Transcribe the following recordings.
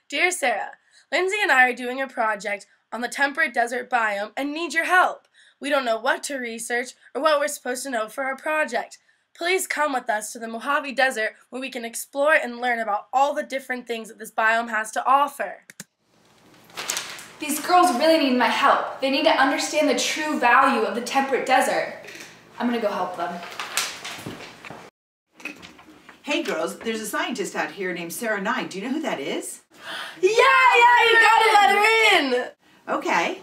Dear Sarah, Lindsay and I are doing a project on the temperate desert biome and need your help. We don't know what to research or what we're supposed to know for our project. Please come with us to the Mojave Desert where we can explore and learn about all the different things that this biome has to offer. These girls really need my help. They need to understand the true value of the temperate desert. I'm gonna go help them. Hey girls, there's a scientist out here named Sara. Do you know who that is? Yeah, you gotta let her in! Okay.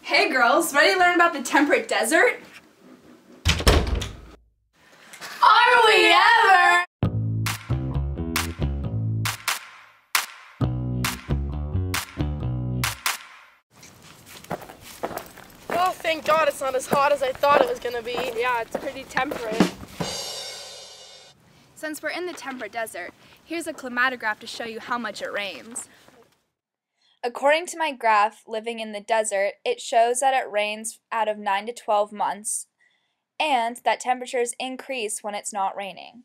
Hey girls, ready to learn about the temperate desert? Are we ever? Oh, thank God it's not as hot as I thought it was gonna be. Yeah, it's pretty temperate. Since we're in the temperate desert, here's a climatograph to show you how much it rains. According to my graph, living in the desert, it shows that it rains out of 9 to 12 months, and that temperatures increase when it's not raining.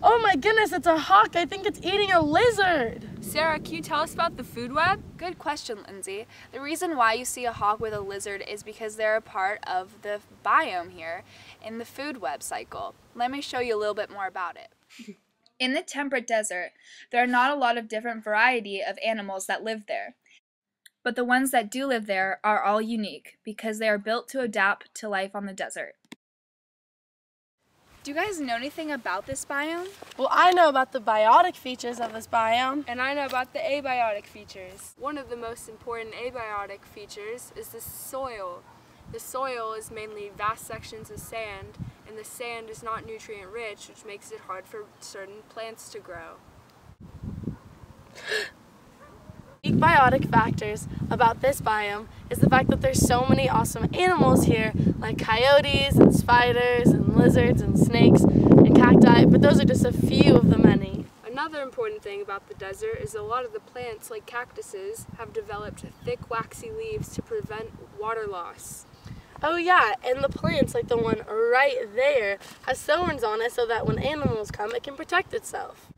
Oh my goodness, it's a hawk. I think it's eating a lizard. Sarah, can you tell us about the food web? Good question, Lindsay. The reason why you see a hawk with a lizard is because they're a part of the biome here in the food web cycle. Let me show you a little bit more about it. In the temperate desert, there are not a lot of different variety of animals that live there. But the ones that do live there are all unique because they are built to adapt to life on the desert. Do you guys know anything about this biome? Well, I know about the biotic features of this biome. And I know about the abiotic features. One of the most important abiotic features is the soil. The soil is mainly vast sections of sand, and the sand is not nutrient rich, which makes it hard for certain plants to grow. Unique biotic factors about this biome is the fact that there's so many awesome animals here, like coyotes and spiders and lizards and snakes and cacti, but those are just a few of the many. Another important thing about the desert is a lot of the plants, like cactuses, have developed thick waxy leaves to prevent water loss. Oh yeah, and the plants, like the one right there, has thorns on it so that when animals come, it can protect itself.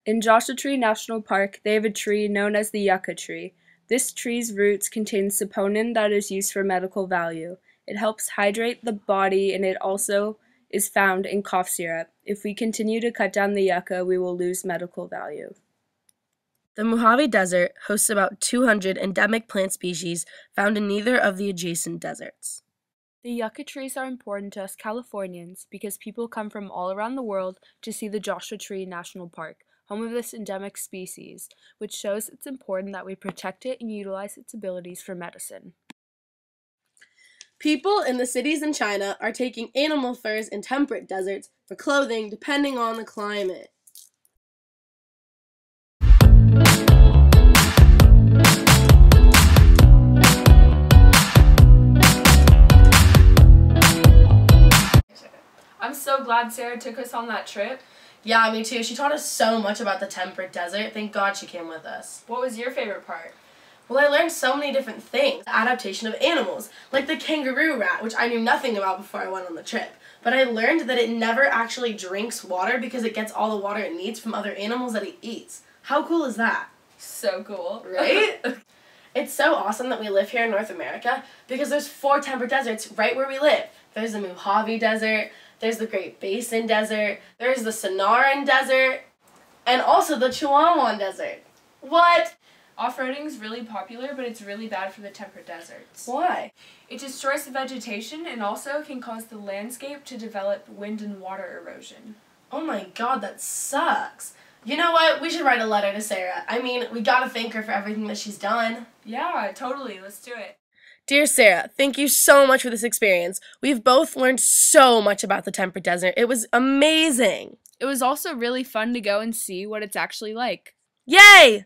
In Joshua Tree National Park, they have a tree known as the yucca tree. This tree's roots contain saponin that is used for medical value. It helps hydrate the body, and it also is found in cough syrup. If we continue to cut down the yucca, we will lose medical value. The Mojave Desert hosts about 200 endemic plant species found in neither of the adjacent deserts. The yucca trees are important to us Californians because people come from all around the world to see the Joshua Tree National Park, home of this endemic species, which shows it's important that we protect it and utilize its abilities for medicine. People in the cities in China are taking animal furs in temperate deserts for clothing depending on the climate. I'm so glad Sarah took us on that trip. Yeah, me too. She taught us so much about the temperate desert. Thank God she came with us. What was your favorite part? Well, I learned so many different things. The adaptation of animals, like the kangaroo rat, which I knew nothing about before I went on the trip. But I learned that it never actually drinks water because it gets all the water it needs from other animals that it eats. How cool is that? So cool. Right? It's so awesome that we live here in North America because there's 4 temperate deserts right where we live. There's the Mojave Desert, there's the Great Basin Desert, there's the Sonoran Desert, and also the Chihuahuan Desert. What? Off-roading is really popular, but it's really bad for the temperate deserts. Why? It destroys the vegetation and also can cause the landscape to develop wind and water erosion. Oh my God, that sucks. You know what? We should write a letter to Sarah. I mean, we gotta thank her for everything that she's done. Yeah, totally. Let's do it. Dear Sarah, thank you so much for this experience. We've both learned so much about the temperate desert. It was amazing. It was also really fun to go and see what it's actually like. Yay!